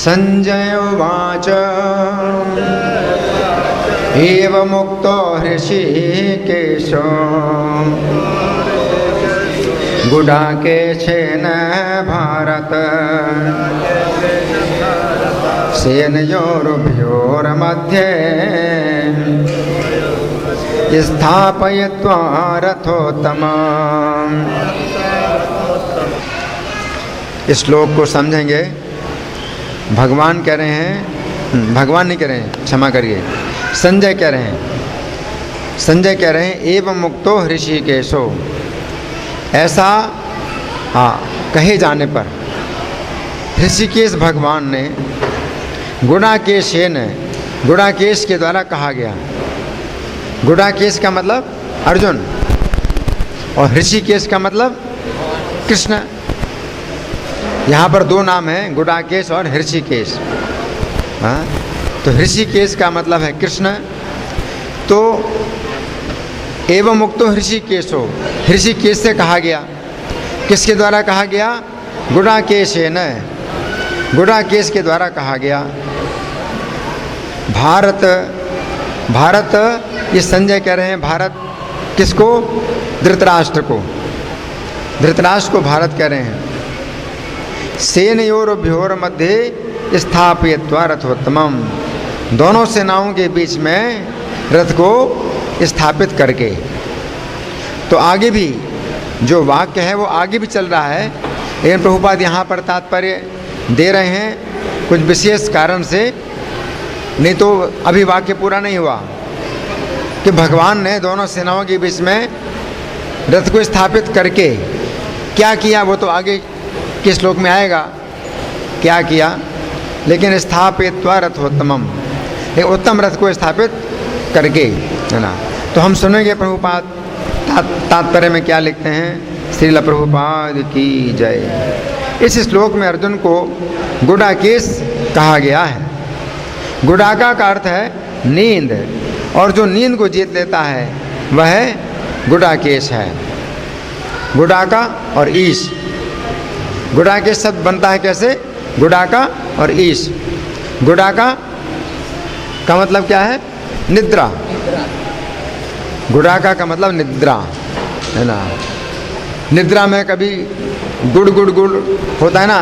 संजय उवाच एवमुक्तो हृषीकेशो गुडाकेशेन भारत सेनयोरुभयोर्मध्ये स्थापयित्वा रथोत्तमम्। इस श्लोक को समझेंगे। भगवान कह रहे हैं, भगवान नहीं कह रहे हैं, क्षमा करिए, संजय कह रहे हैं। संजय कह रहे हैं एवं मुक्तो हृषीकेशो, ऐसा कहे जाने पर ऋषिकेश भगवान ने गुडाकेशेन, गुडाकेश के द्वारा कहा गया। गुडाकेश का मतलब अर्जुन और ऋषिकेश का मतलब कृष्ण। यहाँ पर दो नाम हैं, गुडाकेश और ऋषिकेश। हाँ, तो ऋषिकेश का मतलब है कृष्ण। तो एवं मुक्तो ऋषिकेशो, ऋषिकेश से कहा गया। किसके द्वारा कहा गया? गुडाकेशेन, गुडाकेश के द्वारा कहा गया। भारत, भारत, ये संजय कह रहे हैं भारत किसको? धृतराष्ट्र को, धृतराष्ट्र को भारत कह रहे हैं। सेनयोरुभयोर मध्य स्थापयित्वा रथोत्तमम्, दोनों सेनाओं के बीच में रथ को स्थापित करके। तो आगे भी जो वाक्य है वो आगे भी चल रहा है, लेकिन प्रभुपाद यहाँ पर तात्पर्य दे रहे हैं कुछ विशेष कारण से, नहीं तो अभी वाक्य पूरा नहीं हुआ कि भगवान ने दोनों सेनाओं के बीच में रथ को स्थापित करके क्या किया, वो तो आगे के श्लोक में आएगा क्या किया। लेकिन स्थापित्वा रथोत्तमम्, एक उत्तम रथ को स्थापित करके, है ना। तो हम सुनेंगे प्रभुपाद तात्पर्य में क्या लिखते हैं। श्रील प्रभुपाद की जय। इस श्लोक में अर्जुन को गुडाकेश कहा गया है। गुडाका का अर्थ है नींद, और जो नींद को जीत लेता है वह गुडाकेश है। गुडाका और ईश, गुडाकेश शब्द बनता है कैसे? गुडाका और ईश। गुडाका का मतलब क्या है? निद्रा। गुडाका का मतलब निद्रा, है ना। निद्रा में कभी गुड़ गुड़ गुड़ होता है ना,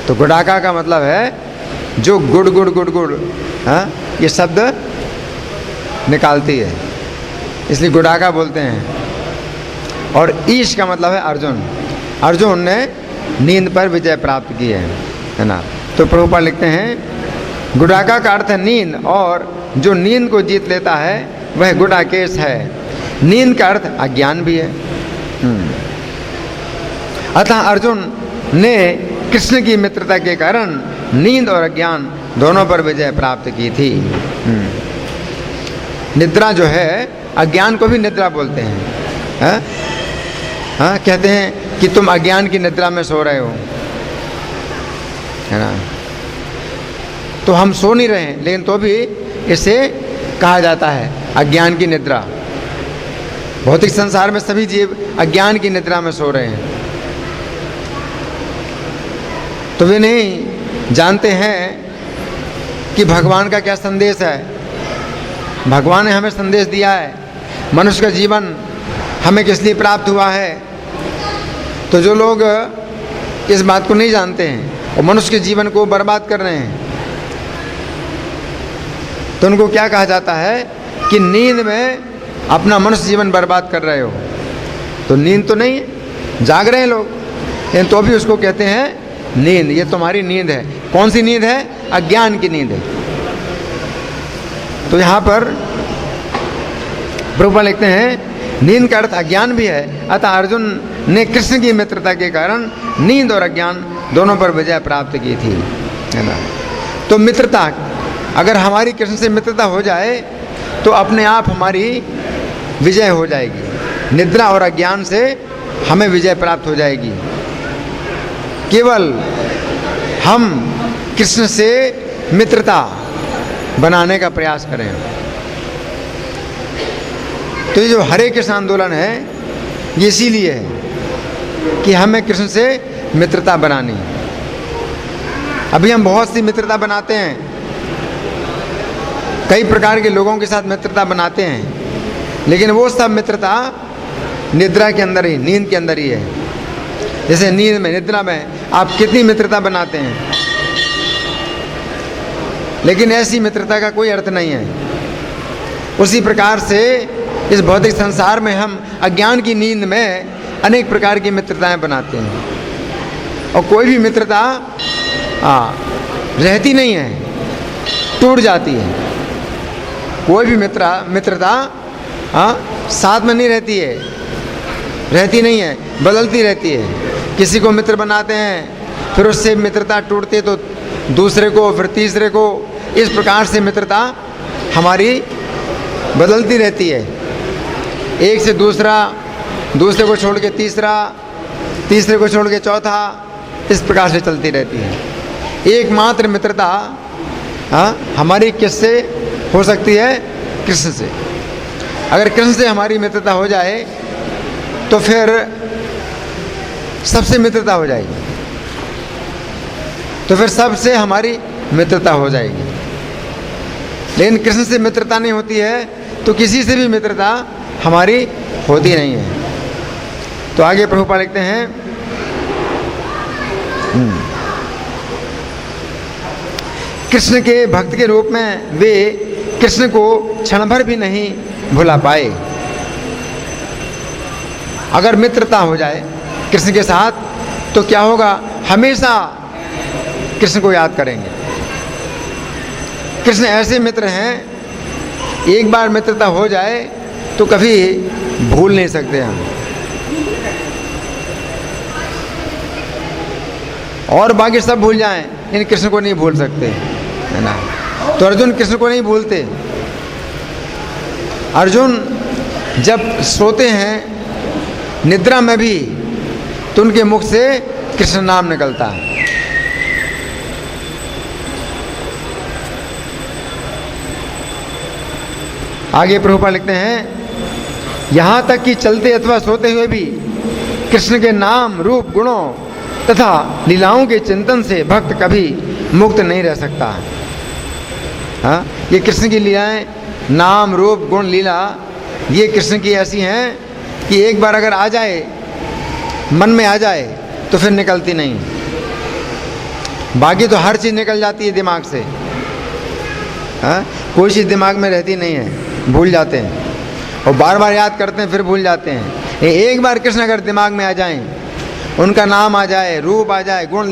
तो गुडाका का मतलब है जो गुड़ गुड़ गुड़ गुड़, हाँ, ये शब्द निकालती है, इसलिए गुडाका बोलते हैं। और ईश का मतलब है अर्जुन। अर्जुन ने नींद पर विजय प्राप्त की है ना। तो प्रभुपाद लिखते हैं गुडाका का अर्थ है नींद, और जो नींद को जीत लेता है वह गुडाकेश है। नींद का अर्थ अज्ञान भी है। अतः अर्जुन ने कृष्ण की मित्रता के कारण नींद और अज्ञान दोनों पर विजय प्राप्त की थी। निद्रा जो है, अज्ञान को भी निद्रा बोलते हैं। हाँ, कहते हैं कि तुम अज्ञान की निद्रा में सो रहे हो, है ना। तो हम सो नहीं रहे हैं, लेकिन तो भी इसे कहा जाता है अज्ञान की निद्रा। भौतिक संसार में सभी जीव अज्ञान की निद्रा में सो रहे हैं, तो वे नहीं जानते हैं कि भगवान का क्या संदेश है। भगवान ने हमें संदेश दिया है, मनुष्य का जीवन हमें किस लिए प्राप्त हुआ है। तो जो लोग इस बात को नहीं जानते हैं और मनुष्य के जीवन को बर्बाद कर रहे हैं, तो उनको क्या कहा जाता है कि नींद में अपना मनुष्य जीवन बर्बाद कर रहे हो। तो नींद तो नहीं है, जाग रहे हैं लोग, लेकिन तो भी उसको कहते हैं नींद। ये तुम्हारी नींद है। कौन सी नींद है? अज्ञान की नींद है। तो यहाँ पर प्रभुपाद लिखते हैं नींद का अर्थ अज्ञान भी है। अतः अर्जुन ने कृष्ण की मित्रता के कारण नींद और अज्ञान दोनों पर विजय प्राप्त की थी, है ना। तो मित्रता, अगर हमारी कृष्ण से मित्रता हो जाए तो अपने आप हमारी विजय हो जाएगी। निद्रा और अज्ञान से हमें विजय प्राप्त हो जाएगी। केवल हम कृष्ण से मित्रता बनाने का प्रयास करें। तो ये जो हरे कृष्ण आंदोलन है, ये इसीलिए है कि हमें कृष्ण से मित्रता बनानी है। अभी हम बहुत सी मित्रता बनाते हैं, कई प्रकार के लोगों के साथ मित्रता बनाते हैं, लेकिन वो सब मित्रता निद्रा के अंदर ही, नींद के अंदर ही है। जैसे नींद में, निद्रा में आप कितनी मित्रता बनाते हैं, लेकिन ऐसी मित्रता का कोई अर्थ नहीं है। उसी प्रकार से इस भौतिक संसार में हम अज्ञान की नींद में अनेक प्रकार की मित्रताएं बनाते हैं, और कोई भी मित्रता रहती नहीं है, टूट जाती है। कोई भी मित्रता साथ में नहीं रहती है, रहती नहीं है, बदलती रहती है। किसी को मित्र बनाते हैं, फिर उससे मित्रता टूटती है तो दूसरे को, फिर तीसरे को, इस प्रकार से मित्रता हमारी बदलती रहती है। एक से दूसरा, दूसरे को छोड़ के तीसरा, तीसरे को छोड़ के चौथा, इस प्रकार से चलती रहती है। एकमात्र मित्रता हमारी किससे हो सकती है? कृष्ण से। अगर कृष्ण से हमारी मित्रता हो जाए तो फिर सबसे मित्रता हो जाएगी, तो फिर सबसे हमारी मित्रता हो जाएगी। लेकिन कृष्ण से मित्रता नहीं होती है तो किसी से भी मित्रता हमारी होती नहीं है। तो आगे प्रभुपाद लिखते हैं, कृष्ण के भक्त के रूप में वे कृष्ण को क्षण भर भी नहीं भुला पाए। अगर मित्रता हो जाए कृष्ण के साथ तो क्या होगा? हमेशा कृष्ण को याद करेंगे। कृष्ण ऐसे मित्र हैं, एक बार मित्रता हो जाए तो कभी भूल नहीं सकते हम। और बाकी सब भूल जाएं, इन कृष्ण को नहीं भूल सकते, है ना। तो अर्जुन कृष्ण को नहीं भूलते। अर्जुन जब सोते हैं निद्रा में भी तो उनके मुख से कृष्ण नाम निकलता है। आगे प्रभुपाद लिखते हैं, यहाँ तक कि चलते अथवा सोते हुए भी कृष्ण के नाम, रूप, गुणों तथा लीलाओं के चिंतन से भक्त कभी मुक्त नहीं रह सकता। हाँ, ये कृष्ण की लीलाएं, नाम, रूप, गुण, लीला, ये कृष्ण की ऐसी हैं कि एक बार अगर आ जाए, मन में आ जाए तो फिर निकलती नहीं। बाकी तो हर चीज़ निकल जाती है दिमाग से। हाँ, कोई चीज़ दिमाग में रहती नहीं है, भूल जाते हैं, और बार बार याद करते हैं फिर भूल जाते हैं। एक बार कृष्ण अगर दिमाग में आ जाएं, उनका नाम आ जाए, रूप आ जाए, गुण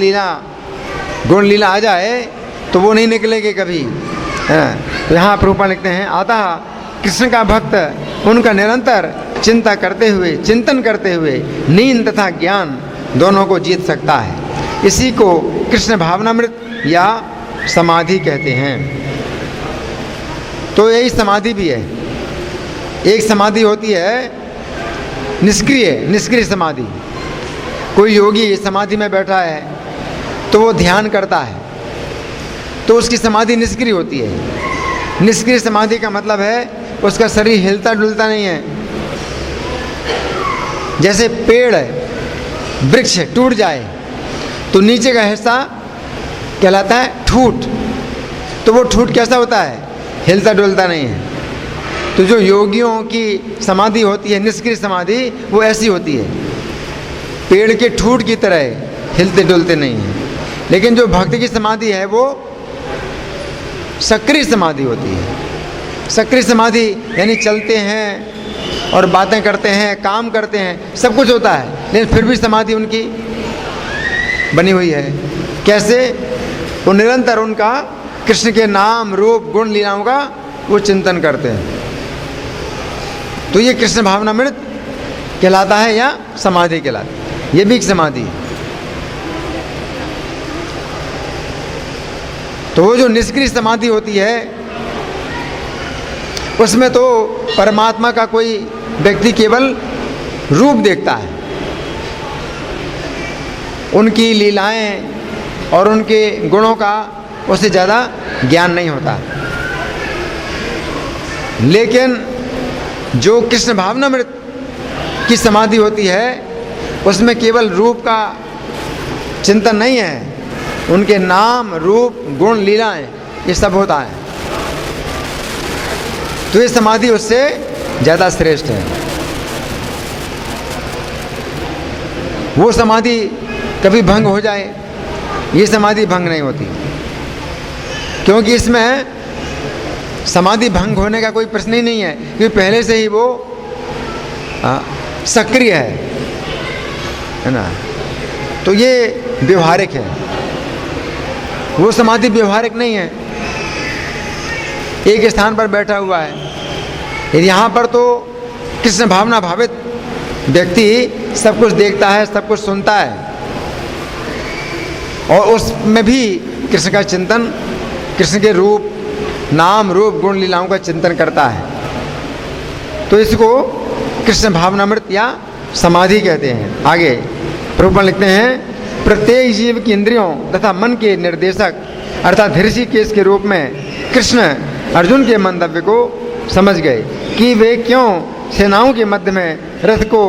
लीला आ जाए तो वो नहीं निकलेंगे कभी। तो यहाँ प्रभुपाद लिखते हैं, अतः कृष्ण का भक्त उनका निरंतर चिंतन करते हुए नींद तथा ज्ञान दोनों को जीत सकता है। इसी को कृष्ण भावनामृत या समाधि कहते हैं। तो यही समाधि भी है। एक समाधि होती है निष्क्रिय समाधि। कोई योगी समाधि में बैठा है तो वो ध्यान करता है तो उसकी समाधि निष्क्रिय होती है। निष्क्रिय समाधि का मतलब है उसका शरीर हिलता डुलता नहीं है। जैसे पेड़ वृक्ष टूट जाए तो नीचे का हिस्सा कहलाता है ठूट। तो वो ठूट कैसा होता है? हिलता डुलता नहीं है। तो जो योगियों की समाधि होती है, निष्क्रिय समाधि, वो ऐसी होती है, पेड़ के ठूट की तरह हिलते डुलते नहीं है। लेकिन जो भक्ति की समाधि है वो सक्रिय समाधि होती है। सक्रिय समाधि यानी चलते हैं और बातें करते हैं, काम करते हैं, सब कुछ होता है, लेकिन फिर भी समाधि उनकी बनी हुई है। कैसे? वो निरंतर उनका कृष्ण के नाम, रूप, गुण, लीलाओं का वो चिंतन करते हैं। तो ये कृष्ण भावनामृत कहलाता है या समाधि कहलाता है। ये भी एक समाधि है। तो वो जो निष्क्रिय समाधि होती है उसमें तो परमात्मा का कोई व्यक्ति केवल रूप देखता है, उनकी लीलाएं और उनके गुणों का उससे ज़्यादा ज्ञान नहीं होता। लेकिन जो कृष्ण भावनामृत की समाधि होती है उसमें केवल रूप का चिंतन नहीं है, उनके नाम, रूप, गुण, लीलाएं, ये सब होता है। तो ये समाधि उससे ज़्यादा श्रेष्ठ है। वो समाधि कभी भंग हो जाए, ये समाधि भंग नहीं होती, क्योंकि इसमें समाधि भंग होने का कोई प्रश्न ही नहीं है, क्योंकि पहले से ही वो सक्रिय है ना। तो ये व्यवहारिक है, वो समाधि व्यवहारिक नहीं है, एक स्थान पर बैठा हुआ है। यदि यहाँ पर तो कृष्ण भावना भावित व्यक्ति सब कुछ देखता है, सब कुछ सुनता है, और उसमें भी कृष्ण का चिंतन, कृष्ण के रूप, नाम, रूप, गुण, लीलाओं का चिंतन करता है, तो इसको कृष्ण भावनामृत या समाधि कहते हैं। आगे प्रभुपाद लिखते हैं, प्रत्येक जीव की इंद्रियों तथा मन के निर्देशक अर्थात ऋषिकेश के रूप में कृष्ण अर्जुन के मंतव्य को समझ गए कि वे क्यों सेनाओं के मध्य में रथ को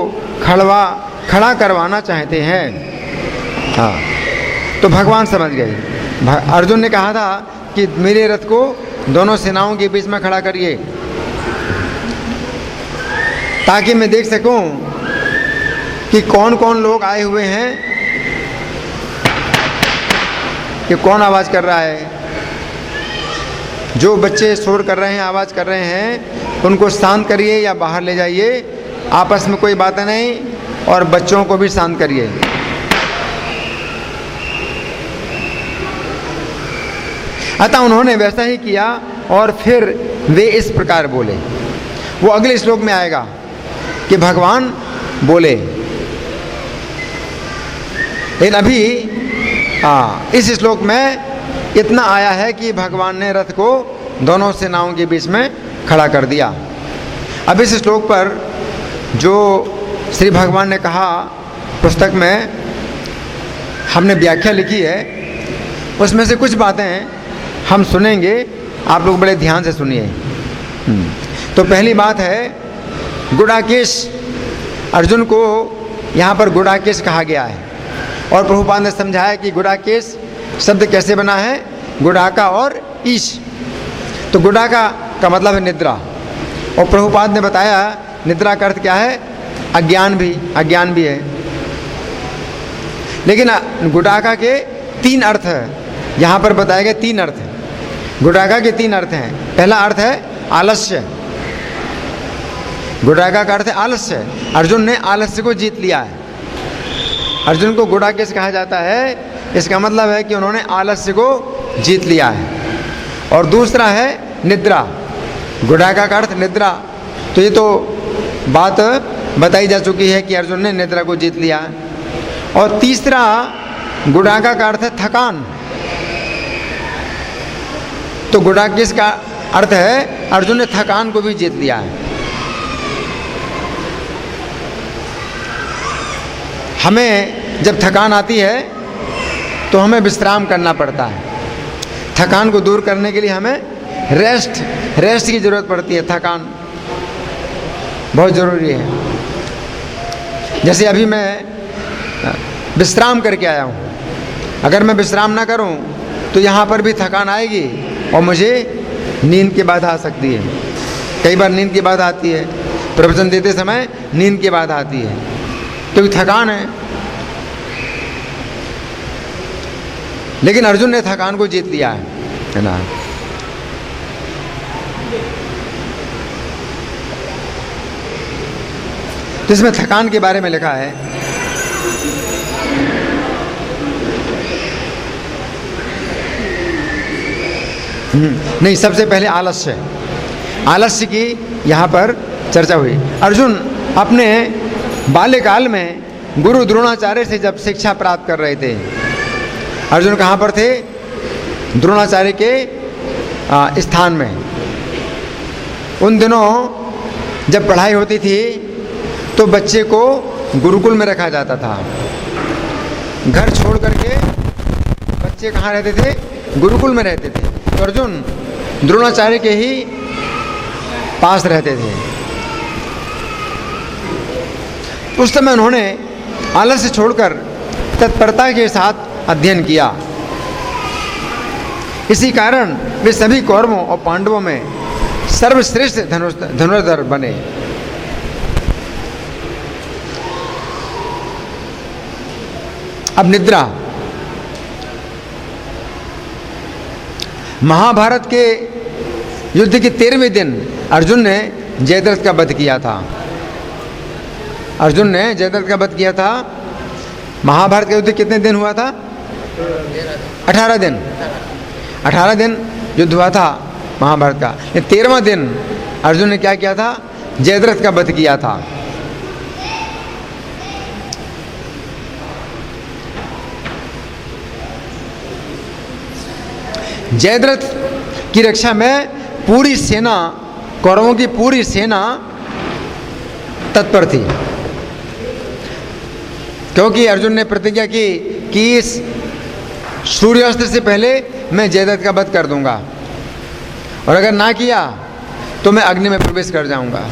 खड़ा करवाना चाहते हैं। हाँ, तो भगवान समझ गए। अर्जुन ने कहा था कि मेरे रथ को दोनों सेनाओं के बीच में खड़ा करिए, ताकि मैं देख सकूं कि कौन कौन लोग आए हुए हैं, कि कौन आवाज़ कर रहा है। जो बच्चे शोर कर रहे हैं, आवाज़ कर रहे हैं, उनको शांत करिए या बाहर ले जाइए, आपस में कोई बातें नहीं, और बच्चों को भी शांत करिए। अतः उन्होंने वैसा ही किया, और फिर वे इस प्रकार बोले। वो अगले श्लोक में आएगा कि भगवान बोले, लेकिन अभी इस श्लोक में इतना आया है कि भगवान ने रथ को दोनों सेनाओं के बीच में खड़ा कर दिया। अब इस श्लोक पर जो श्री भगवान ने कहा, पुस्तक में हमने व्याख्या लिखी है, उसमें से कुछ बातें हम सुनेंगे, आप लोग बड़े ध्यान से सुनिए। तो पहली बात है, गुडाकेश, अर्जुन को यहाँ पर गुडाकेश कहा गया है, और प्रभुपाद ने समझाया कि गुडाकेश शब्द कैसे बना है, गुडाका और ईश। तो गुडाका का मतलब है निद्रा, और प्रभुपाद ने बताया निद्रा का अर्थ क्या है, अज्ञान भी है। लेकिन गुडाका के 3 अर्थ है, यहाँ पर बताए गए 3 अर्थ हैं। गुडाका के 3 अर्थ हैं। पहला अर्थ है आलस्य, गुडाका का अर्थ है आलस्य। अर्जुन ने आलस्य को जीत लिया है, अर्जुन को गुडाकेश कहा जाता है। इसका मतलब है कि उन्होंने आलस्य को जीत लिया है। और दूसरा है निद्रा, गुडाका का अर्थ निद्रा। तो ये तो बात बताई जा चुकी है कि अर्जुन ने निद्रा को जीत लिया। और तीसरा गुडाका का अर्थ है थकान। तो गुडाकेश का अर्थ है अर्जुन ने थकान को भी जीत लिया है। हमें जब थकान आती है तो हमें विश्राम करना पड़ता है। थकान को दूर करने के लिए हमें रेस्ट की ज़रूरत पड़ती है। थकान बहुत ज़रूरी है। जैसे अभी मैं विश्राम करके आया हूँ, अगर मैं विश्राम ना करूँ तो यहाँ पर भी थकान आएगी और मुझे नींद की बाधा आ सकती है। कई बार नींद की बाधा आती है, प्रवचन देते समय नींद की बाधा आती है, क्योंकि थकान है। लेकिन अर्जुन ने थकान को जीत लिया है ना। तो इसमें थकान के बारे में लिखा है, नहीं, सबसे पहले आलस्य की यहाँ पर चर्चा हुई। अर्जुन अपने बाल्यकाल में गुरु द्रोणाचार्य से जब शिक्षा प्राप्त कर रहे थे, अर्जुन कहाँ पर थे, द्रोणाचार्य के स्थान में। उन दिनों जब पढ़ाई होती थी तो बच्चे को गुरुकुल में रखा जाता था। घर छोड़ करके बच्चे कहाँ रहते थे, गुरुकुल में रहते थे। तो अर्जुन द्रोणाचार्य के ही पास रहते थे। उस समय उन्होंने आलस्य छोड़कर तत्परता के साथ अध्ययन किया। इसी कारण वे सभी कौरवों और पांडवों में सर्वश्रेष्ठ धनुर्धर बने। अब निद्रा। महाभारत के युद्ध के 13वें दिन अर्जुन ने जयद्रथ का वध किया था। अर्जुन ने जयद्रथ का वध किया था। महाभारत का युद्ध कितने दिन हुआ था? 18 दिन। 18 दिन युद्ध हुआ था महाभारत का। ये 13वां दिन अर्जुन ने क्या किया था? जयद्रथ का वध किया था। जयद्रथ की रक्षा में पूरी सेना, कौरवों की पूरी सेना तत्पर थी, क्योंकि अर्जुन ने प्रतिज्ञा की कि इस सूर्यास्त से पहले मैं जयद्रथ का वध कर दूंगा, और अगर ना किया तो मैं अग्नि में प्रवेश कर जाऊंगा।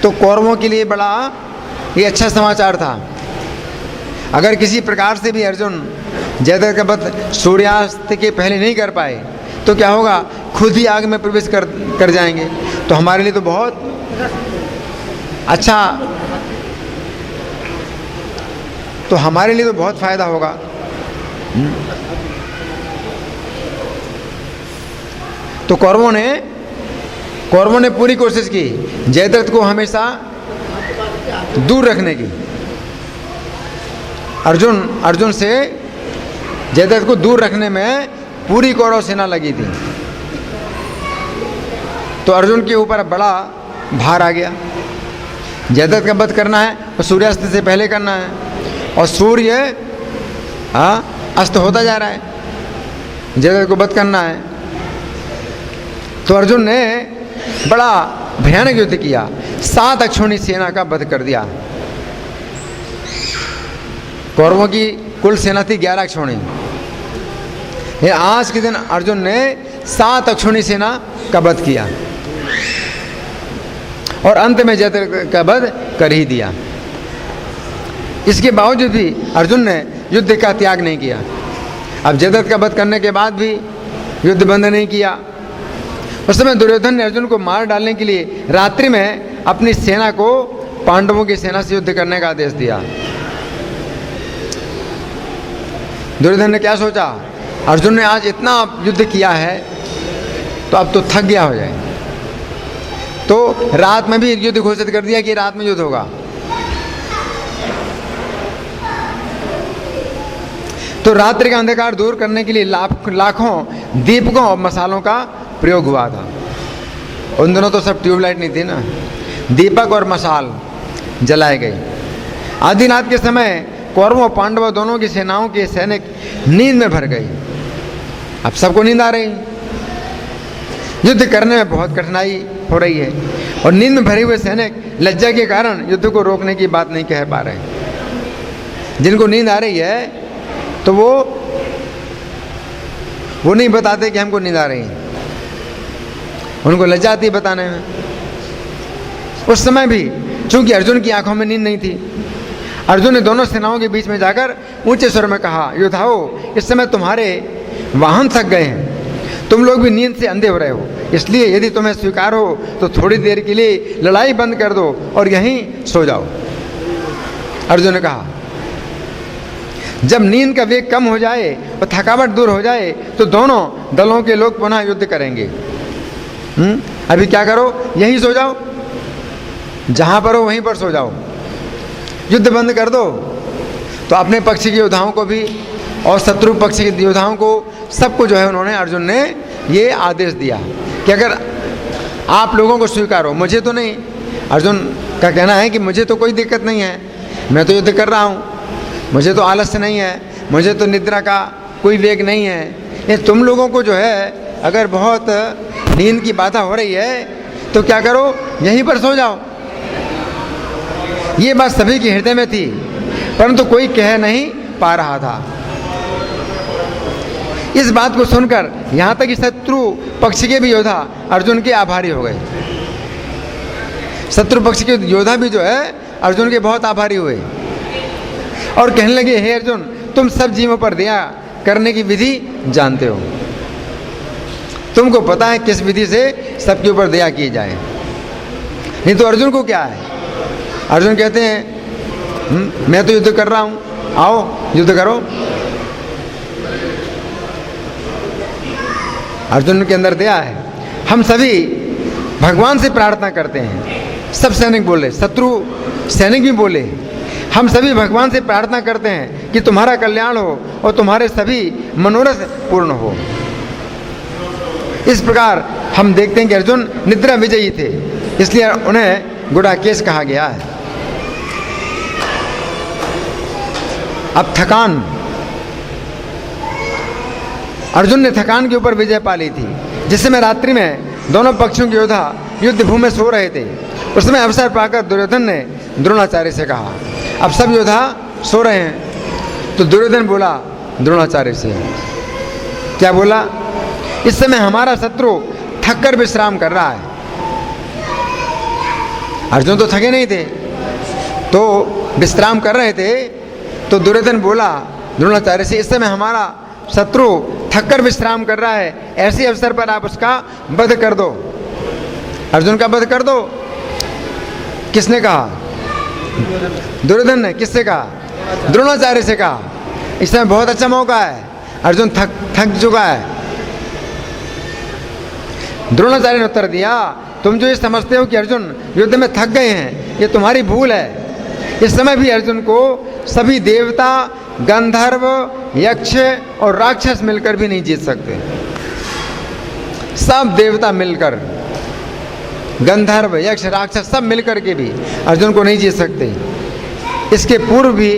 तो कौरवों के लिए बड़ा ये अच्छा समाचार था। अगर किसी प्रकार से भी अर्जुन जयद्रथ का वध सूर्यास्त के पहले नहीं कर पाए तो क्या होगा? खुद ही आग में प्रवेश कर जाएंगे। तो हमारे लिए तो बहुत अच्छा, तो हमारे लिए तो बहुत फायदा होगा। तो कौरवों ने पूरी कोशिश की जयद्रथ को हमेशा दूर रखने की। अर्जुन से जयद्रथ को दूर रखने में पूरी कौरव सेना लगी थी। तो अर्जुन के ऊपर बड़ा भार आ गया। जयद्रथ का वध करना है और सूर्यास्त से पहले करना है, और सूर्य अस्त होता जा रहा है, जयद्रथ को वध करना है। तो अर्जुन ने बड़ा भयानक युद्ध किया, 7 अक्षौणी सेना का वध कर दिया। कौरवों की कुल सेना थी 11 अक्षौणी। ये आज के दिन अर्जुन ने 7 अक्षौणी सेना का वध किया, और अंत में जयद्रथ का वध कर ही दिया। इसके बावजूद भी अर्जुन ने युद्ध का त्याग नहीं किया। अब जयद्रथ का वध करने के बाद भी युद्ध बंद नहीं किया। उस समय दुर्योधन ने अर्जुन को मार डालने के लिए रात्रि में अपनी सेना को पांडवों की सेना से युद्ध करने का आदेश दिया। दुर्योधन ने क्या सोचा? अर्जुन ने आज इतना युद्ध किया है तो अब तो थक गया हो जाए, तो रात में भी युद्ध घोषित कर दिया कि रात में युद्ध होगा। तो रात्रि का अंधकार दूर करने के लिए लाखों दीपकों और मसालों का प्रयोग हुआ था। उन दिनों तो सब ट्यूबलाइट नहीं थी ना, दीपक और मसाल जलाए गए। आधी रात के समय कौरवों पांडवों दोनों की सेनाओं के सैनिक नींद में भर गए। अब सबको नींद आ रही, युद्ध करने में बहुत कठिनाई हो रही है, और नींद में भरे हुए सैनिक लज्जा के कारण युद्ध को रोकने की बात नहीं कह पा रहे। जिनको नींद आ रही है तो वो नहीं बताते कि हमको नींद आ रही है, उनको लज्जा आती है बताने में। उस समय भी चूंकि अर्जुन की आंखों में नींद नहीं थी, अर्जुन ने दोनों सेनाओं के बीच में जाकर ऊंचे स्वर में कहा, योद्धाओं, इस समय तुम्हारे वाहन थक गए हैं, तुम लोग भी नींद से अंधे हो रहे हो, इसलिए यदि तुम्हें स्वीकार हो तो थोड़ी देर के लिए लड़ाई बंद कर दो और यहीं सो जाओ। अर्जुन ने कहा, जब नींद का वेग कम हो जाए और थकावट दूर हो जाए तो दोनों दलों के लोग पुनः युद्ध करेंगे। अभी क्या करो, यहीं सो जाओ, जहां पर हो वहीं पर सो जाओ, युद्ध बंद कर दो। तो अपने पक्ष के योद्धाओं को भी और शत्रु पक्ष के योद्धाओं को सबको जो है उन्होंने, अर्जुन ने ये आदेश दिया कि अगर आप लोगों को स्वीकार हो, मुझे तो नहीं। अर्जुन का कहना है कि मुझे तो कोई दिक्कत नहीं है, मैं तो युद्ध कर रहा हूँ, मुझे तो आलस्य नहीं है, मुझे तो निद्रा का कोई वेग नहीं है। ये तुम लोगों को जो है अगर बहुत नींद की बाधा हो रही है तो क्या करो, यहीं पर सो जाओ। ये बात सभी के हृदय में थी, परंतु कोई कह नहीं पा रहा था। इस बात को सुनकर यहाँ तक कि शत्रु पक्ष के भी योद्धा अर्जुन के आभारी हो गए। शत्रु पक्ष के योद्धा भी जो है अर्जुन के बहुत आभारी हुए और कहने लगे, हे अर्जुन, तुम सब जीवों पर दया करने की विधि जानते हो, तुमको पता है किस विधि से सबके ऊपर दया की जाए। नहीं तो अर्जुन को क्या है, अर्जुन कहते हैं मैं तो युद्ध कर रहा हूँ, आओ युद्ध करो। अर्जुन के अंदर दया है। हम सभी भगवान से प्रार्थना करते हैं, सब सैनिक बोले, शत्रु सैनिक भी बोले, हम सभी भगवान से प्रार्थना करते हैं कि तुम्हारा कल्याण हो और तुम्हारे सभी मनोरथ पूर्ण हो। इस प्रकार हम देखते हैं कि अर्जुन निद्रा विजयी थे, इसलिए उन्हें गुडाकेश कहा गया है। अब थकान, अर्जुन ने थकान के ऊपर विजय पा ली थी। जिस समय रात्रि में दोनों पक्षों के योद्धा युद्ध भूमि में सो रहे थे, उस समय अवसर पाकर दुर्योधन ने द्रोणाचार्य से कहा, अब सब योद्धा सो रहे हैं, तो दुर्योधन बोला द्रोणाचार्य से, क्या बोला, इस समय हमारा शत्रु थककर विश्राम कर रहा है। अर्जुन तो थके नहीं थे, तो विश्राम कर रहे थे, तो दुर्योधन बोला द्रोणाचार्य से, इस समय हमारा शत्रु थककर विश्राम कर रहा है, ऐसे अवसर पर आप उसका वध कर दो, अर्जुन का वध कर दो। किसने कहा, दुर्योधन ने। किससे कहा, द्रोणाचार्य से कहा। इस समय बहुत अच्छा मौका है, अर्जुन थक चुका है। द्रोणाचार्य ने उत्तर दिया, तुम जो ये समझते हो कि अर्जुन युद्ध में थक गए हैं, ये तुम्हारी भूल है। इस समय भी अर्जुन को सभी देवता, गंधर्व, यक्ष और राक्षस मिलकर भी नहीं जीत सकते। सब देवता मिलकर, गंधर्व, यक्ष, राक्षस सब मिलकर के भी अर्जुन को नहीं जीत सकते। इसके पूर्व भी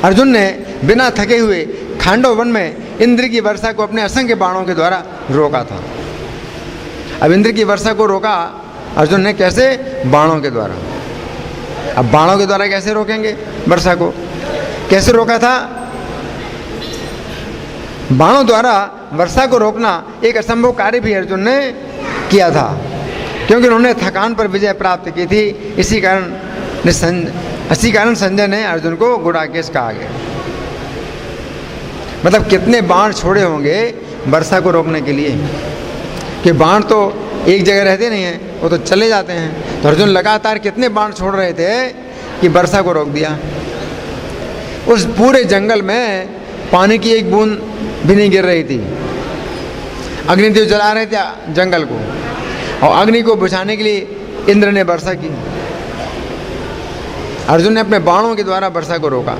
अर्जुन ने बिना थके हुए खांडव वन में इंद्र की वर्षा को अपने असंख्य बाणों के द्वारा रोका था। अब इंद्र की वर्षा को रोका अर्जुन ने कैसे, बाणों के द्वारा। अब बाणों के द्वारा कैसे रोकेंगे वर्षा को, कैसे रोका था, बाणों द्वारा वर्षा को रोकना एक असंभव कार्य भी अर्जुन ने किया था, क्योंकि उन्होंने थकान पर विजय प्राप्त की थी। इसी कारण संजय ने अर्जुन को गुडाकेश कहा गया। मतलब कितने बाण छोड़े होंगे वर्षा को रोकने के लिए, कि बाण तो एक जगह रहते नहीं हैं, वो तो चले जाते हैं। तो अर्जुन लगातार कितने बाण छोड़ रहे थे कि वर्षा को रोक दिया। उस पूरे जंगल में पानी की एक बूंद भी नहीं गिर रही थी। अग्निदेव जला रहे थे जंगल को, और अग्नि को बुझाने के लिए इंद्र ने वर्षा की। अर्जुन ने अपने बाणों के द्वारा वर्षा को रोका।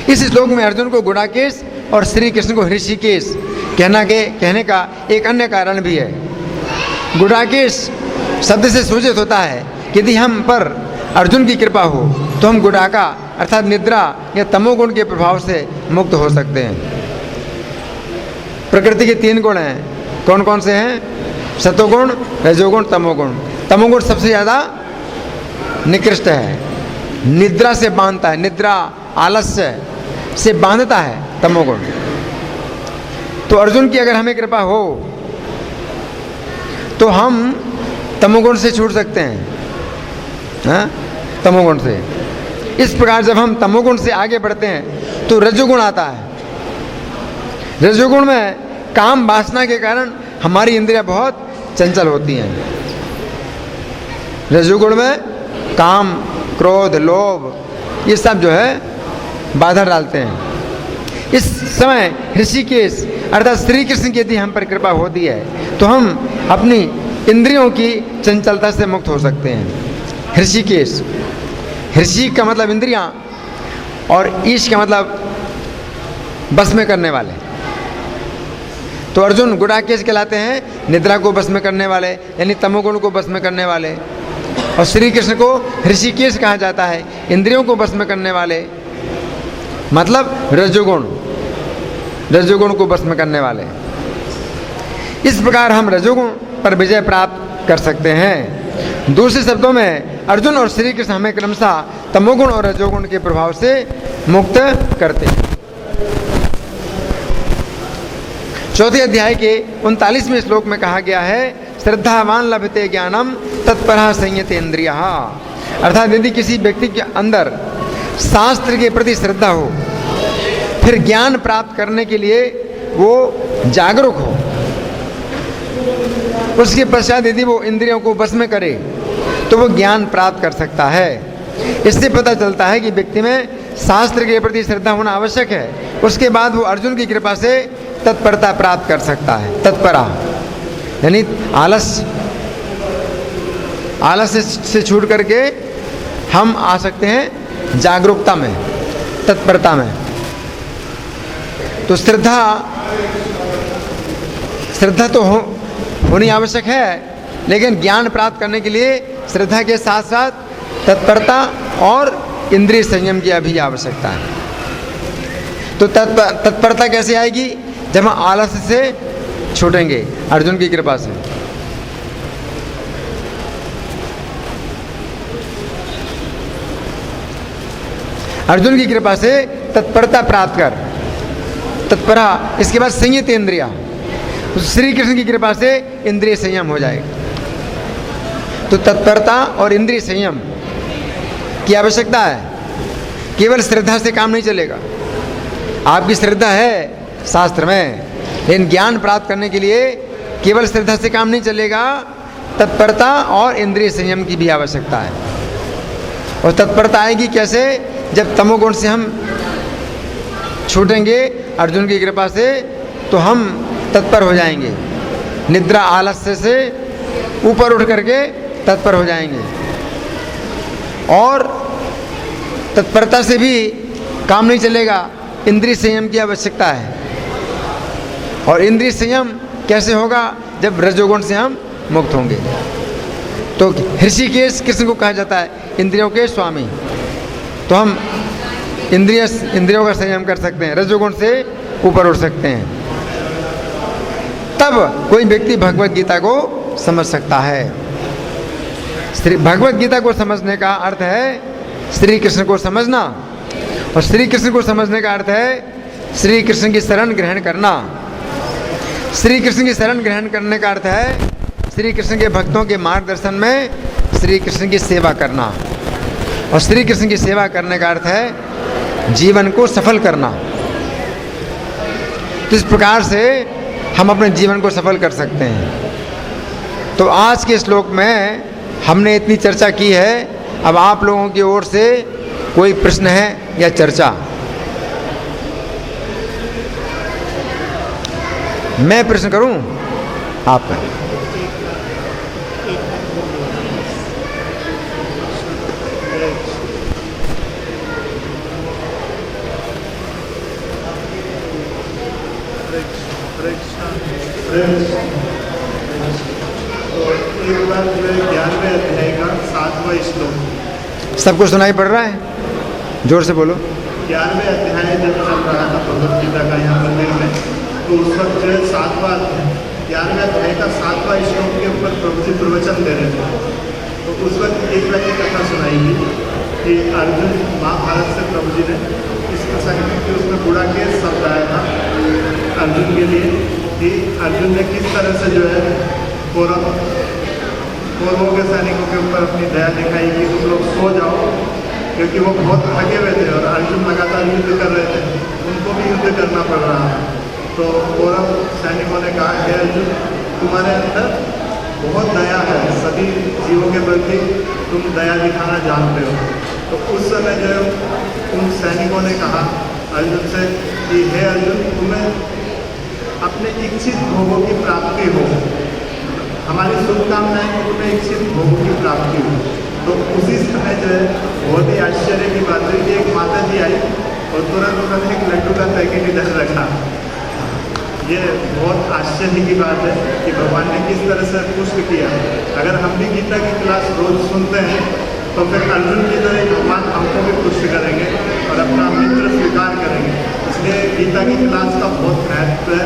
इस श्लोक में अर्जुन को गुडाकेश और श्री कृष्ण को ऋषिकेश कहने का एक अन्य कारण भी है। गुडाकेश शब्द से सूचित होता है कि यदि हम पर अर्जुन की कृपा हो तो हम गुडाका अर्थात निद्रा या तमोगुण के प्रभाव से मुक्त हो सकते हैं। प्रकृति के 3 गुण हैं, कौन कौन से हैं, सतोगुण, रजोगुण, तमोगुण। तमोगुण सबसे ज़्यादा निकृष्ट है, निद्रा से बांधता है, निद्रा आलस्य से बांधता है तमोगुण। तो अर्जुन की अगर हमें कृपा हो तो हम तमोगुण से छूट सकते हैं, हाँ? तमोगुण से। इस प्रकार जब हम तमोगुण से आगे बढ़ते हैं तो रजोगुण आता है। रजोगुण में काम वासना के कारण हमारी इंद्रियां बहुत चंचल होती हैं। रजोगुण में काम, क्रोध, लोभ ये सब जो है बाधा डालते हैं। इस समय ऋषिकेश अर्थात श्री कृष्ण की यदि हम पर कृपा होती है तो हम अपनी इंद्रियों की चंचलता से मुक्त हो सकते हैं। ऋषिकेश, ऋषि का मतलब इंद्रियां और ईश का मतलब बस में करने वाले। तो अर्जुन गुडाकेश कहलाते हैं, निद्रा को बस में करने वाले यानी तमोगुण को बस में करने वाले। और श्री कृष्ण को ऋषिकेश कहा जाता है, इंद्रियों को बस में करने वाले, मतलब रजोगुण, रजोगुण को बस में करने वाले। इस प्रकार हम रजोगुण पर विजय प्राप्त कर सकते हैं। दूसरे शब्दों में अर्जुन और श्री कृष्ण हमें क्रमशः तमोगुण और रजोगुण के प्रभाव से मुक्त करते हैं। 4 अध्याय के 39वें श्लोक में कहा गया है, श्रद्धावान लभते ज्ञानम तत्परः संयते इंद्रियः। अर्थात यदि किसी व्यक्ति के अंदर शास्त्र के प्रति श्रद्धा हो, फिर ज्ञान प्राप्त करने के लिए वो जागरूक हो, उसके पश्चात यदि वो इंद्रियों को वश में करे तो वो ज्ञान प्राप्त कर सकता है। इससे पता चलता है कि व्यक्ति में शास्त्र के प्रति श्रद्धा होना आवश्यक है। उसके बाद वो अर्जुन की कृपा से तत्परता प्राप्त कर सकता है। तत्परा यानी आलस्य से छूट करके हम आ सकते हैं जागरूकता में, तत्परता में। तो श्रद्धा तो होनी आवश्यक है, लेकिन ज्ञान प्राप्त करने के लिए श्रद्धा के साथ साथ तत्परता और इंद्रिय संयम की भी आवश्यकता है। तो तत्परता कैसे आएगी? जब हम आलस्य से छूटेंगे अर्जुन की कृपा से। अर्जुन की कृपा से तत्परता प्राप्त कर, तत्परा, इसके बाद संयत इंद्रिया, श्री कृष्ण की कृपा से इंद्रिय संयम हो जाएगा। तो तत्परता और इंद्रिय संयम की आवश्यकता है। केवल श्रद्धा से काम नहीं चलेगा। आपकी श्रद्धा है शास्त्र में, लेकिन ज्ञान प्राप्त करने के लिए केवल श्रद्धा से काम नहीं चलेगा, तत्परता और इंद्रिय संयम की भी आवश्यकता है। और तत्परता आएगी कैसे? जब तमोगुण से हम छूटेंगे अर्जुन की कृपा से, तो हम तत्पर हो जाएंगे। निद्रा आलस्य से ऊपर उठ करके तत्पर हो जाएंगे। और तत्परता से भी काम नहीं चलेगा, इंद्रिय संयम की आवश्यकता है। और इंद्रिय संयम कैसे होगा? जब रजोगुण से हम मुक्त होंगे। तो ऋषिकेश कृष्ण को कहा जाता है इंद्रियों के स्वामी। तो हम इंद्रियों का संयम कर सकते हैं, रजोगुण से ऊपर उठ सकते हैं। तब कोई व्यक्ति भगवत गीता को समझ सकता है। भगवत गीता को समझने का अर्थ है श्री कृष्ण को समझना, और श्री कृष्ण को समझने का अर्थ है श्री कृष्ण की शरण ग्रहण करना। श्री कृष्ण की शरण ग्रहण करने का अर्थ है श्री कृष्ण के भक्तों के मार्गदर्शन में श्री कृष्ण की सेवा करना। और श्री कृष्ण की सेवा करने का अर्थ है जीवन को सफल करना। तो इस प्रकार से हम अपने जीवन को सफल कर सकते हैं। तो आज के श्लोक में हमने इतनी चर्चा की है। अब आप लोगों की ओर से कोई प्रश्न है या चर्चा? मैं प्रश्न करूं? आप करें। एक बार 11वें अध्याय का 7वां श्लोक सबको सुनाई पड़ रहा है? जोर से बोलो। 11वें अध्याय जब चल रहा था भगवत गीता का यहाँ मंदिर में, तो उस वक्त जो है 7वां 11वें अध्याय का 7वां श्लोक के ऊपर प्रभु जी प्रवचन दे रहे थे। तो उस वक्त एक बार की कथा सुनाई थी कि अर्जुन महाभारत से प्रभु जी ने इस प्रसंग में उसमें बुरा केस शब्द आया था अर्जुन के लिए कि अर्जुन ने किस तरह से जो है कौरवों के सैनिकों के ऊपर अपनी दया दिखाई कि तुम लोग सो जाओ, क्योंकि वो बहुत थके हुए थे और अर्जुन लगातार युद्ध कर रहे थे, उनको भी युद्ध करना पड़ रहा था। तो कौरव सैनिकों ने कहा, हे अर्जुन, तुम्हारे अंदर बहुत दया है, सभी जीवों के प्रति तुम दया दिखाना जानते हो। तो उस समय जो उन सैनिकों ने कहा अर्जुन से कि हे अर्जुन, तुम्हें अपने इच्छित भोगों की प्राप्ति हो, हमारी शुभकामनाएं कि तुम्हें इच्छित भोगों की प्राप्ति हो। तो उसी समय जो है बहुत ही आश्चर्य की बात है कि एक माता जी आई और तुरंत उन्होंने एक लड्डू का पैकेट इधर रखा। ये बहुत आश्चर्य की बात है कि भगवान ने किस तरह से पुष्ट किया। अगर हम भी गीता की क्लास रोज सुनते हैं तो फिर अर्जुन की तरह भगवान हमको भी पुष्ट करेंगे और अपना मित्र स्वीकार करेंगे। इसलिए गीता की क्लास का बहुत महत्व है,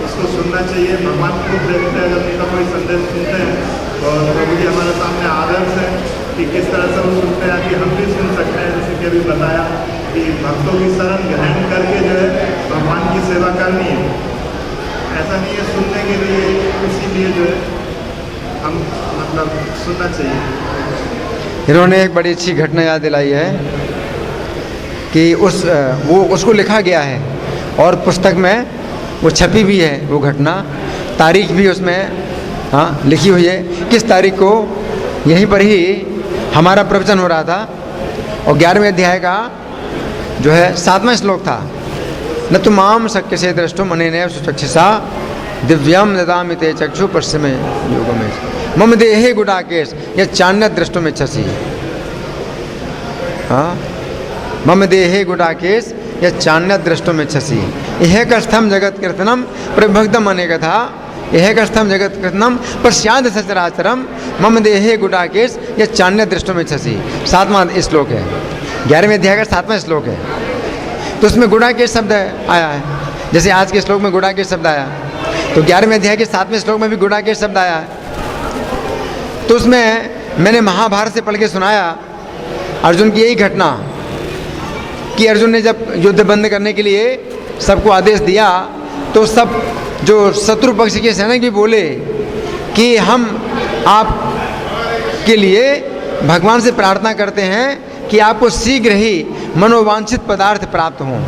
उसको सुनना चाहिए। भगवान खुद देखते हैं, जब उनका कोई संदेश सुनते हैं और प्रभु जी हमारे सामने आदर्श है कि किस तरह से वो सुनते हैं कि हम भी सुन सकते हैं। जैसे कि अभी बताया कि भक्तों की शरण ग्रहण करके जो है भगवान की सेवा करनी है। ऐसा नहीं है सुनने के लिए, इसीलिए जो है हम मतलब सुनना चाहिए। इन्होंने एक बड़ी अच्छी घटना याद दिलाई है कि उसको लिखा गया है और पुस्तक में वो छपी भी है, वो घटना, तारीख भी उसमें लिखी हुई है। किस तारीख को यहीं पर ही हमारा प्रवचन हो रहा था और 11वें अध्याय का जो है 7वां श्लोक था। न तो माम शक्य से दृष्टुम अनेनैव सुचक्षुषा दिव्यम ददामि ते चक्षु पश्चिमे योगमे मम देहे गुडाकेश या चान्य दृष्टुम इच्छसि। मम देहे गुडाकेश या चान्य दृष्टुम इच्छसि। यह कस्थम जगत कीर्तनम प्रभक्तम अनेकथा यह कस्थम जगत कीर्तनम पश्चाद सचराचरम मम देहे गुडाकेश या चान्य दृष्टुम इच्छसि। 7वां श्लोक है, 11वें अध्याय का 7वां श्लोक है। तो उसमें गुडाकेश शब्द आया है, जैसे आज के श्लोक में गुडाकेश शब्द आया, तो 11वें अध्याय के 7वें श्लोक में भी गुडाकेश शब्द आया है। तो उसमें मैंने महाभारत से पढ़ के सुनाया अर्जुन की यही घटना कि अर्जुन ने जब युद्ध बंद करने के लिए सबको आदेश दिया तो सब जो शत्रु पक्ष के सैनिक भी बोले कि हम आप के लिए भगवान से प्रार्थना करते हैं कि आपको शीघ्र ही मनोवांछित पदार्थ प्राप्त हों।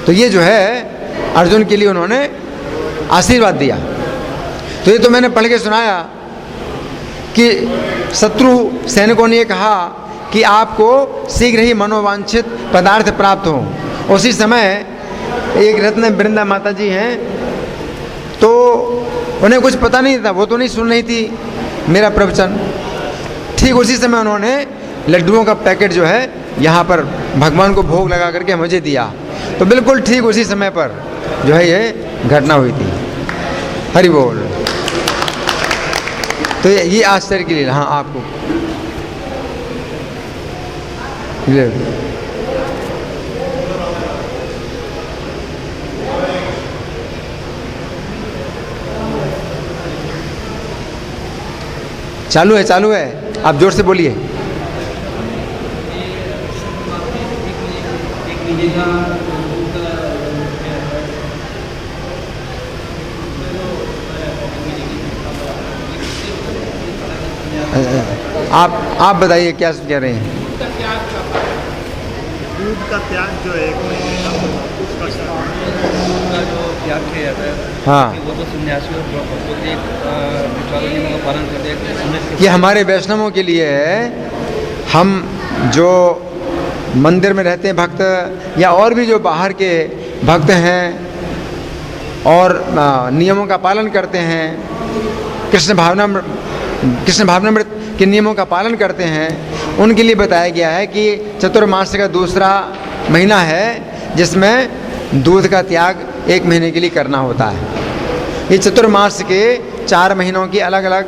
तो ये जो है अर्जुन के लिए उन्होंने आशीर्वाद दिया। तो ये तो मैंने पढ़ के सुनाया कि शत्रु सैनिकों ने कहा कि आपको शीघ्र ही मनोवांछित पदार्थ प्राप्त हों। उसी समय एक रत्न वृंदा माता जी हैं, तो उन्हें कुछ पता नहीं था, वो तो नहीं सुन रही थी मेरा प्रवचन। ठीक उसी समय उन्होंने लड्डुओं का पैकेट जो है यहाँ पर भगवान को भोग लगा करके मुझे दिया। तो बिल्कुल ठीक उसी समय पर जो है ये घटना हुई थी। हरि बोल। तो ये आश्चर्य के लिए, हाँ आपको चालू है, चालू है, आप जोर से बोलिए। आप बताइए क्या कह रहे हैं। दूध का त्याग जो है 1 महीने का, उसका जो त्याग किया जाता है, हाँ, वो तो सन्यासी और पालन करते हैं। ये हमारे वैष्णवों के लिए है। हम जो मंदिर में रहते हैं भक्त या और भी जो बाहर के भक्त हैं और नियमों का पालन करते हैं, कृष्ण भावनामृत के नियमों का पालन करते हैं, उनके लिए बताया गया है कि चतुर्मास का दूसरा महीना है जिसमें दूध का त्याग 1 महीने के लिए करना होता है। ये चतुर्मास के 4 महीनों की अलग अलग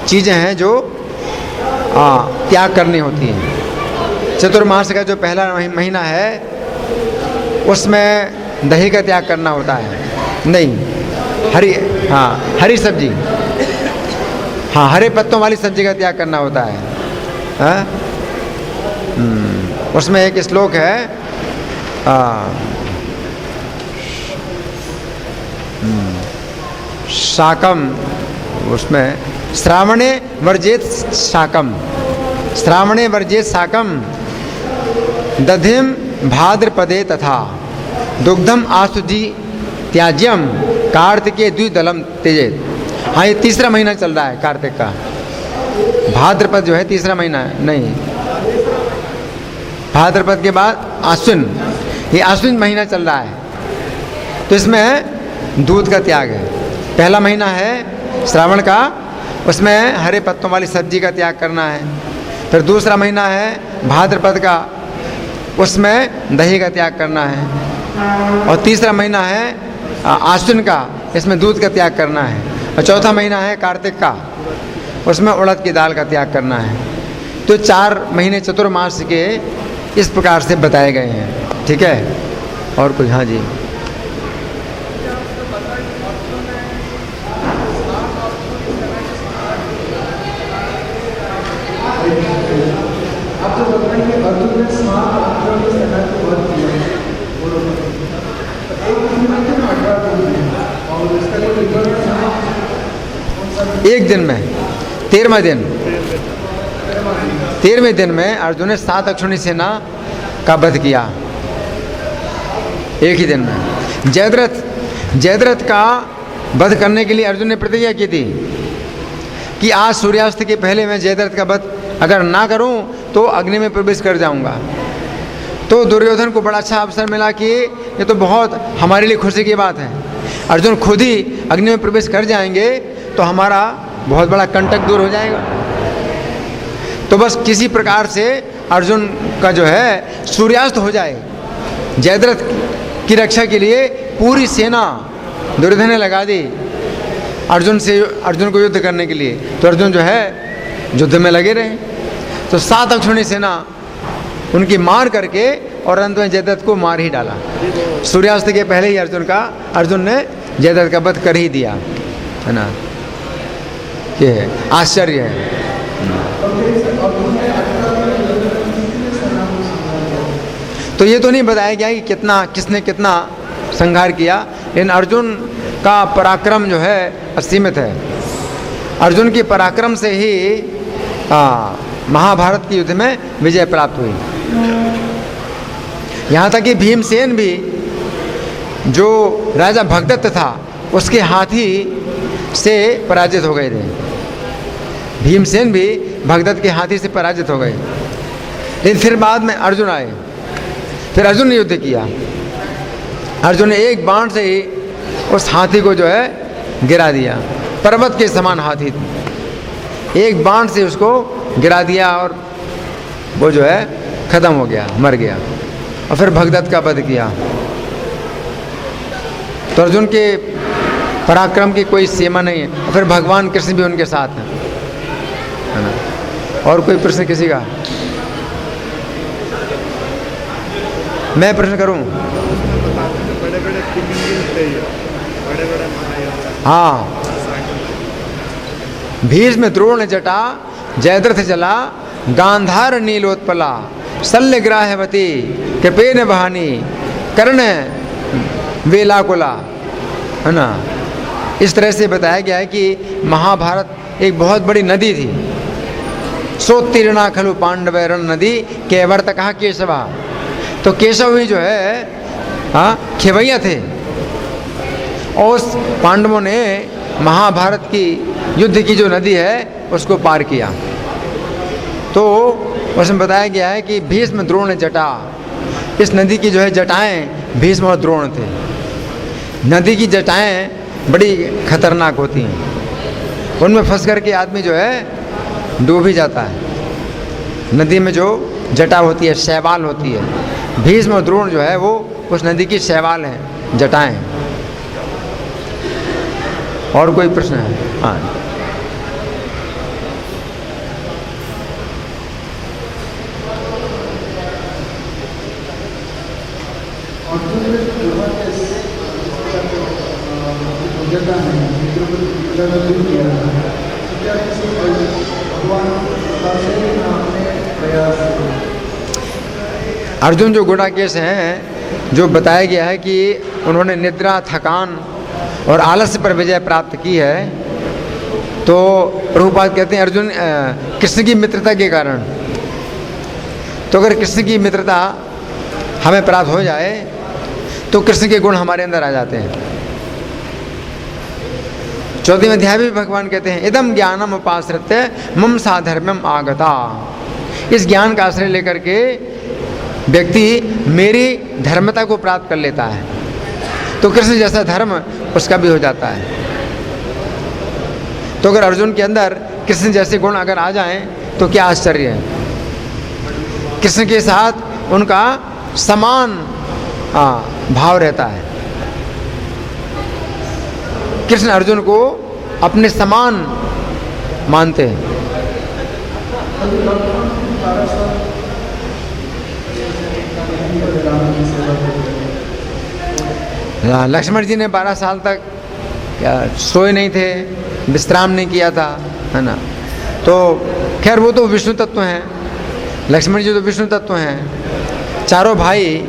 चीज़ें हैं जो त्याग करनी होती हैं। चतुर्मास का जो पहला महीना है उसमें दही का त्याग करना होता है, नहीं हरी सब्जी, हरे पत्तों वाली सब्जी का त्याग करना होता है। उसमें एक श्लोक है, शाकम, उसमें श्रावणे वर्जेत शाकम, श्रावणे वर्जेत शाकम दधिम भाद्रपदे तथा दुग्धम आसुजी त्याज्यम कार्तिके द्विदलम तेजेत। हाँ, ये तीसरा महीना चल रहा है कार्तिक का। भाद्रपद जो है तीसरा महीना है, नहीं, भाद्रपद के बाद आश्विन, ये आश्विन महीना चल रहा है। तो इसमें दूध का त्याग है। पहला महीना है श्रावण का, उसमें हरे पत्तों वाली सब्जी का त्याग करना है। फिर दूसरा महीना है भाद्रपद का, उसमें दही का त्याग करना है। और तीसरा महीना है आश्विन का, इसमें दूध का त्याग करना है। और चौथा महीना है कार्तिक का, उसमें उड़द की दाल का त्याग करना है। तो 4 महीने चतुर्मास के इस प्रकार से बताए गए हैं। ठीक है, और कुछ? हाँ जी, एक दिन में 13वें दिन में अर्जुन ने 7 अक्षौहिणी सेना का वध किया, एक ही दिन में। जयद्रथ का वध करने के लिए अर्जुन ने प्रतिज्ञा की थी कि आज सूर्यास्त के पहले मैं जयद्रथ का वध अगर ना करूं तो अग्नि में प्रवेश कर जाऊंगा। तो दुर्योधन को बड़ा अच्छा अवसर मिला कि ये तो बहुत हमारे लिए खुशी की बात है, अर्जुन खुद ही अग्नि में प्रवेश कर जाएंगे तो हमारा बहुत बड़ा कंटक दूर हो जाएगा। तो बस किसी प्रकार से अर्जुन का जो है सूर्यास्त हो जाए। जयद्रथ की रक्षा के लिए पूरी सेना दुर्योधन ने लगा दी अर्जुन को युद्ध करने के लिए। तो अर्जुन जो है युद्ध में लगे रहे। तो 7 अक्षौहिणी सेना उनकी मार करके और अंत में जयद्रथ को मार ही डाला। सूर्यास्त के पहले ही अर्जुन ने जयद्रथ का वध कर ही दिया, है ना। ये आश्चर्य है। तो ये तो नहीं बताया गया कि किसने कितना संहार किया, लेकिन अर्जुन का पराक्रम जो है असीमित है। अर्जुन के पराक्रम से ही महाभारत के युद्ध में विजय प्राप्त हुई। यहाँ तक कि भीमसेन भी, जो राजा भगदत्त था, उसके हाथी से पराजित हो गए थे। भीमसेन भी भगदत्त के हाथी से पराजित हो गए। लेकिन फिर बाद में अर्जुन आए, फिर अर्जुन ने युद्ध किया। अर्जुन ने एक बाण से ही उस हाथी को जो है गिरा दिया। पर्वत के समान हाथी थी, एक बाण से उसको गिरा दिया और वो जो है खत्म हो गया, मर गया। और फिर भगदत्त का वध किया। तो अर्जुन के पराक्रम की कोई सीमा नहीं है। और फिर भगवान कृष्ण भी उनके साथ हैं, है ना। और कोई प्रश्न किसी का? मैं प्रश्न करूं? हाँ, भीष्म द्रोण जटा जयद्रथ जला गांधार नीलोत्पला शल्यग्राहवती कृपेन वहानी कर्ण वेलाकुला, है ना। इस तरह से बताया गया है कि महाभारत एक बहुत बड़ी नदी थी। सोत्तीर्णा खलु पांडवैरण नदी केवर्तकः केशवा। तो केशव ही जो है खेवैया थे। और उस पांडवों ने महाभारत की युद्ध की जो नदी है उसको पार किया। तो उसमें बताया गया है कि भीष्म द्रोण जटा, इस नदी की जो है जटाएं भीष्म और द्रोण थे। नदी की जटाएं बड़ी खतरनाक होती हैं, उनमें फंस करके आदमी जो है डूब ही जाता है। नदी में जो जटा होती है, शैवाल होती है। भीष्म और द्रोण जो है वो उस नदी की शैवाल हैं, जटाएं। और कोई प्रश्न है? हाँ, अर्जुन जो गुणाकेश हैं, जो बताया गया है कि उन्होंने निद्रा, थकान और आलस्य पर विजय प्राप्त की है। तो प्रभुपाद कहते हैं अर्जुन कृष्ण की मित्रता के कारण। तो अगर कृष्ण की मित्रता हमें प्राप्त हो जाए तो कृष्ण के गुण हमारे अंदर आ जाते हैं। 14वें अध्याय में भगवान कहते हैं इदम ज्ञानम उपाश्रित्य मम साधर्म्यम आगता। इस ज्ञान का आश्रय लेकर के व्यक्ति मेरी धर्मता को प्राप्त कर लेता है। तो कृष्ण जैसा धर्म उसका भी हो जाता है। तो अगर अर्जुन के अंदर कृष्ण जैसे गुण अगर आ जाएं तो क्या आश्चर्य है। कृष्ण के साथ उनका समान भाव रहता है। कृष्ण अर्जुन को अपने समान मानते हैं। लक्ष्मण जी ने 12 साल तक सोए नहीं थे, विश्राम नहीं किया था, है ना। तो खैर वो तो विष्णु तत्व हैं, लक्ष्मण जी तो विष्णु तत्व हैं। चारों भाई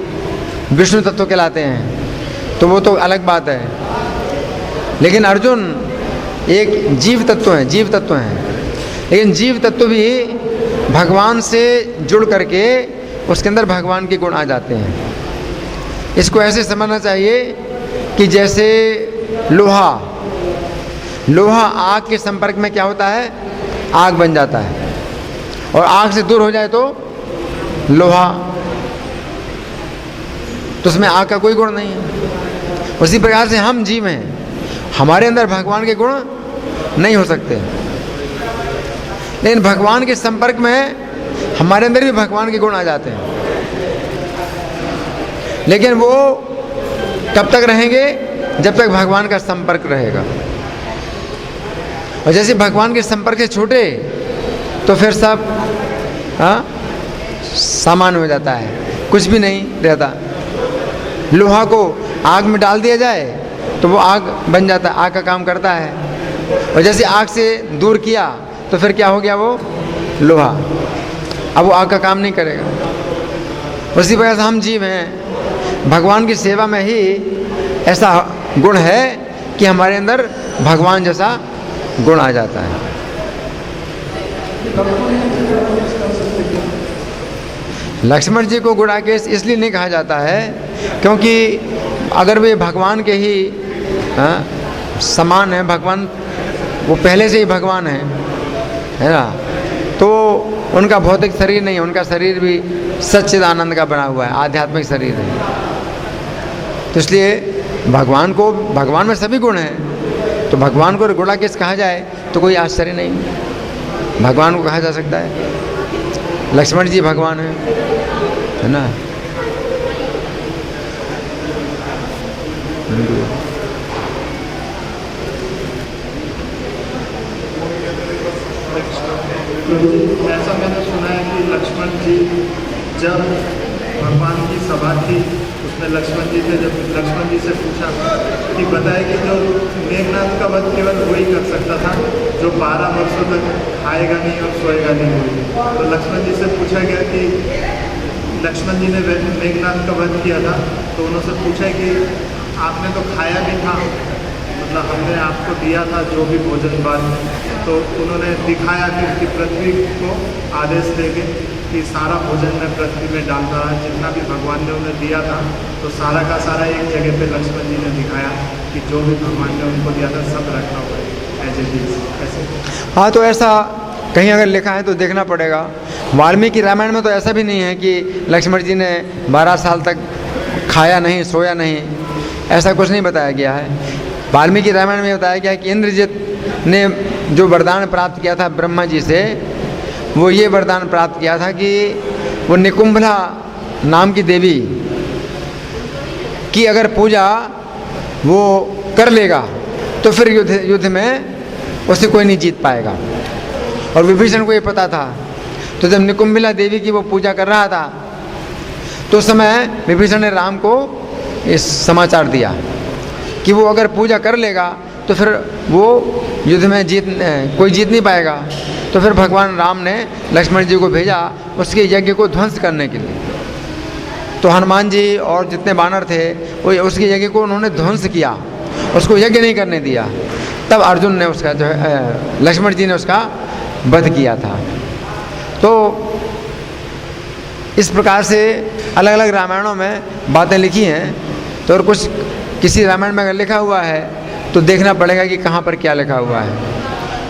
विष्णु तत्व कहलाते हैं, तो वो तो अलग बात है। लेकिन अर्जुन एक जीव तत्व हैं, जीव तत्व हैं, लेकिन जीव तत्व भी भगवान से जुड़ करके उसके अंदर भगवान के गुण आ जाते हैं। इसको ऐसे समझना चाहिए कि जैसे लोहा आग के संपर्क में क्या होता है, आग बन जाता है, और आग से दूर हो जाए तो लोहा, तो उसमें आग का कोई गुण नहीं है। उसी प्रकार से हम जीव हैं, हमारे अंदर भगवान के गुण नहीं हो सकते, लेकिन भगवान के संपर्क में हमारे अंदर भी भगवान के गुण आ जाते हैं, लेकिन वो कब तक रहेंगे, जब तक भगवान का संपर्क रहेगा। और जैसे भगवान के संपर्क से छूटे तो फिर सब सामान्य हो जाता है, कुछ भी नहीं रहता। लोहा को आग में डाल दिया जाए तो वो आग बन जाता है, आग का काम करता है, और जैसे आग से दूर किया तो फिर क्या हो गया, वो लोहा, अब वो आग का काम नहीं करेगा। उसी प्रकार से हम जीव हैं, भगवान की सेवा में ही ऐसा गुण है कि हमारे अंदर भगवान जैसा गुण आ जाता है। लक्ष्मण जी को गुड़ाकेश इसलिए नहीं कहा जाता है क्योंकि अगर वे भगवान के ही समान है, भगवान वो पहले से ही भगवान है ना, तो उनका भौतिक शरीर नहीं है, उनका शरीर भी सच्चिदानंद का बना हुआ है, आध्यात्मिक शरीर है। तो इसलिए भगवान में सभी गुण हैं, तो भगवान को गुड़ाकेश कहा जाए तो कोई आश्चर्य नहीं, भगवान को कहा जा सकता है। लक्ष्मण जी भगवान है ना। ऐसा मैंने सुना है कि लक्ष्मण जी जब भगवान की सभा थी, उसमें लक्ष्मण जी थे, जब लक्ष्मण जी से पूछा कि बताए कि जो मेघनाथ का वध केवल वही कर सकता था जो 12 वर्षों तक खाएगा नहीं और सोएगा नहीं। तो लक्ष्मण जी से पूछा गया कि लक्ष्मण जी ने मेघनाथ का वध किया था, तो उन्होंने पूछा कि आपने तो खाया भी था, मतलब हमने आपको दिया था जो भी भोजन बाद, तो उन्होंने दिखाया कि पृथ्वी को आदेश देके कि सारा भोजन मैं पृथ्वी में डालता रहा, जितना भी भगवान ने उन्हें दिया था तो सारा का सारा एक जगह पे लक्ष्मण जी ने दिखाया कि जो भी भगवान ने उनको दिया था सब रखा हुआ है एज इट इज ऐसे। हाँ, तो ऐसा कहीं अगर लिखा है तो देखना पड़ेगा। वाल्मीकि रामायण में तो ऐसा भी नहीं है कि लक्ष्मण जी ने 12 साल तक खाया नहीं, सोया नहीं, ऐसा कुछ नहीं बताया गया है। वाल्मीकि रामायण में बताया गया है कि इंद्रजित ने जो वरदान प्राप्त किया था ब्रह्मा जी से, वो ये वरदान प्राप्त किया था कि वो निकुंभला नाम की देवी की अगर पूजा वो कर लेगा तो फिर युद्ध में उसे कोई नहीं जीत पाएगा। और विभीषण को ये पता था, तो जब निकुंभला देवी की वो पूजा कर रहा था तो उस समय विभीषण ने राम को इस समाचार दिया कि वो अगर पूजा कर लेगा तो फिर वो युद्ध में कोई जीत नहीं पाएगा। तो फिर भगवान राम ने लक्ष्मण जी को भेजा उसके यज्ञ को ध्वंस करने के लिए। तो हनुमान जी और जितने बानर थे वो उसके यज्ञ को उन्होंने ध्वंस किया, उसको यज्ञ नहीं करने दिया। तब अर्जुन ने उसका जो है लक्ष्मण जी ने उसका वध किया था। तो इस प्रकार से अलग अलग रामायणों में बातें लिखी हैं। तो और कुछ किसी रामायण में अगर लिखा हुआ है तो देखना पड़ेगा कि कहाँ पर क्या लिखा हुआ है।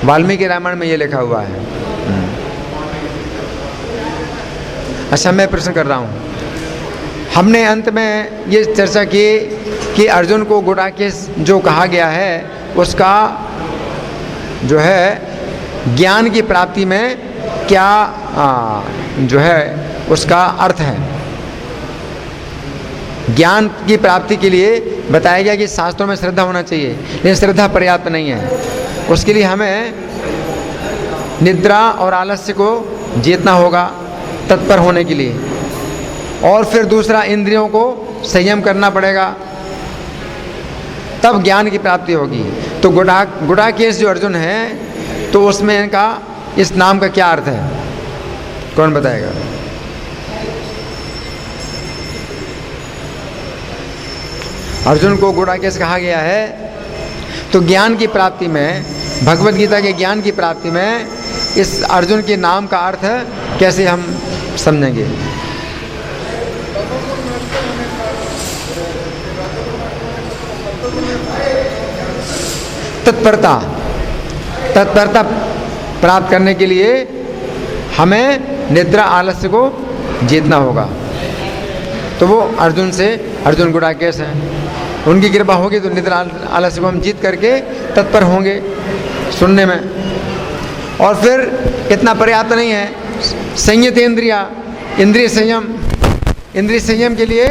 वाल्मीकि रामायण में ये लिखा हुआ है। अच्छा, मैं प्रश्न कर रहा हूँ, हमने अंत में ये चर्चा की कि अर्जुन को गुड़ाकेश जो कहा गया है उसका जो है ज्ञान की प्राप्ति में क्या जो है उसका अर्थ है। ज्ञान की प्राप्ति के लिए बताया गया कि शास्त्रों में श्रद्धा होना चाहिए, लेकिन श्रद्धा पर्याप्त नहीं है। उसके लिए हमें निद्रा और आलस्य को जीतना होगा तत्पर होने के लिए, और फिर दूसरा इंद्रियों को संयम करना पड़ेगा, तब ज्ञान की प्राप्ति होगी। तो गुड़ाकेश जो अर्जुन है तो उसमें इनका इस नाम का क्या अर्थ है, कौन बताएगा? अर्जुन को गुड़ाकेश कहा गया है तो ज्ञान की प्राप्ति में भगवत गीता के ज्ञान की प्राप्ति में इस अर्जुन के नाम का अर्थ कैसे हम समझेंगे। तत्परता प्राप्त करने के लिए हमें निद्रा आलस्य को जीतना होगा। तो वो अर्जुन गुड़ाकेश हैं, उनकी कृपा होगी तो निद्रा आलस्य को हम जीत करके तत्पर होंगे सुनने में। और फिर इतना पर्याप्त नहीं है, संयत इंद्रिय संयम के लिए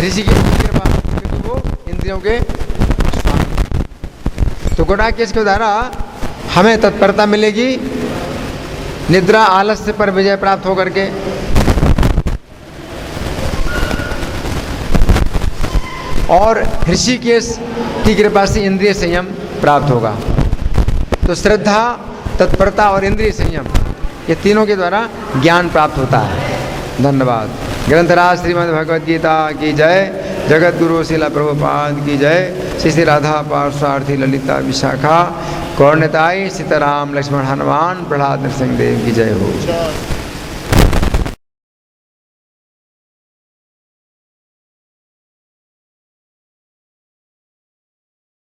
ऋषि की कृपा, क्योंकि वो इंद्रियों के स्वामी। तो गुड़ाकेश के द्वारा हमें तत्परता मिलेगी निद्रा आलस्य पर विजय प्राप्त होकर के। और ऋषिकेश की कृपा से इंद्रिय संयम प्राप्त होगा। तो श्रद्धा, तत्परता और इंद्रिय संयम, ये तीनों के द्वारा ज्ञान प्राप्त होता है। धन्यवाद। ग्रंथराज श्रीमद् भगवद गीता की जय। जगत गुरु श्रील प्रभुपाद की जय। श्री श्री राधा पार्श्वार्थी ललिता विशाखा गौरनिताई सीताराम लक्ष्मण हनुमान प्रहलाद नरसिंह देव की जय हो।